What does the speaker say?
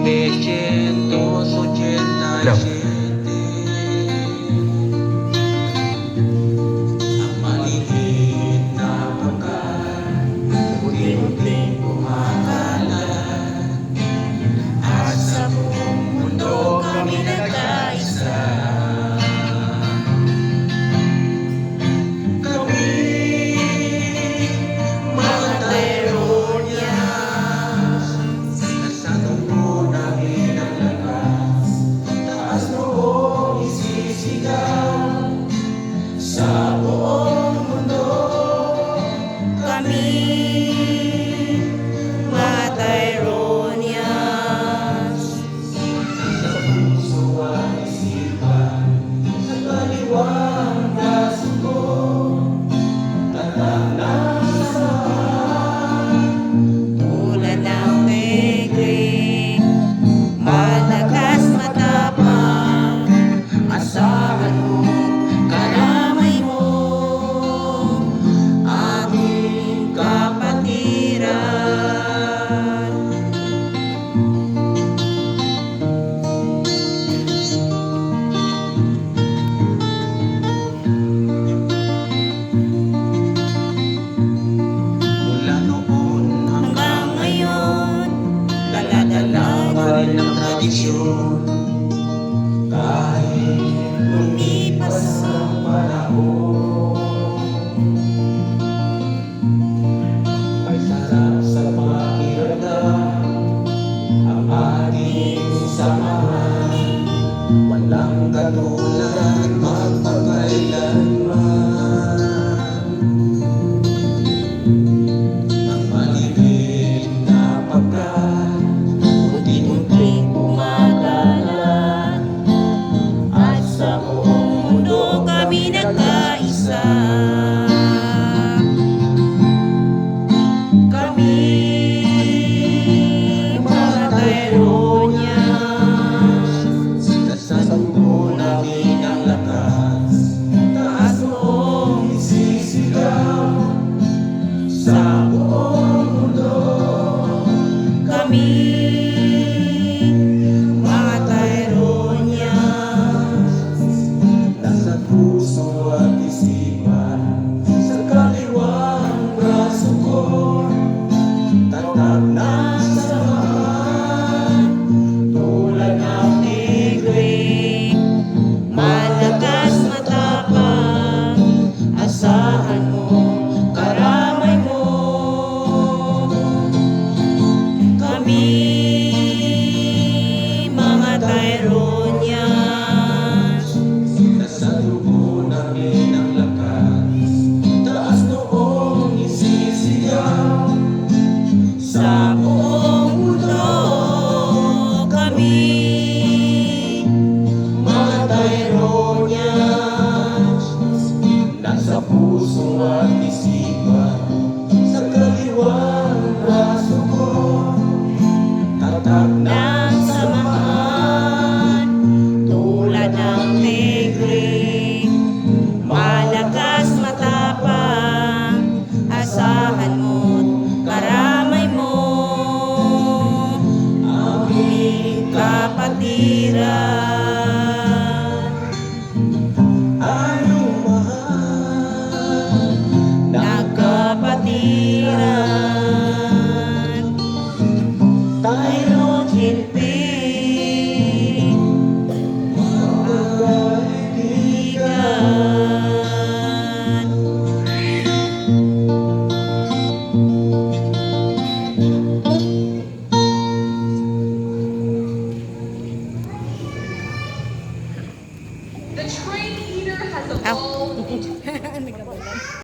1987. Ang maliit na pagkat unti-unting kumakalat, at sa buong mundo kami nagkaisa. Kami, mga Tyronians, nasa dugo namin ang lakas, taas noong isisigaw sa buong mundo. Kami, mga Tyronians, Sa puso at isipan, sa kaliwang braso ko, tatak ng samahan. tulad ng tigre, malakas matapang, asahan mo, kalamay mo, aking kapatiran. Mula noon Hanggang ngayon, dala-dala pa rin ang tradisyon. Kahit lumipas ang panahon, ay sarap sa pakiramdam ang ating samahan. Walang katulad magpakailanman. Ang maliit na pagkat unti-unting kumakalat, at sa buong mundo kami nagkaisa. Kami, mga Tyronians, nasa dugo namin ang lakas, taas noong isisigaw sa buong mundo. kami, mga Tyronians, Nasa puso at isipan, sa kaliwang braso ko, tatak ng samahan. Tulad ng tigre, malakas matapang, asahan mo, karamay mo. Kami, mga Tyronians, nasa dugo namin ang lakas, taas noong isisigaw sa buong mundo. Kami, mga Tyronians, nasa puso at isipan, sa kaliwang braso ko, tatak ng samahan, tulad ng tigre, malakas matapang, asahan mo't karamay mo, aming kapatiran. ayong mahal. Nagkapatiran. Tayo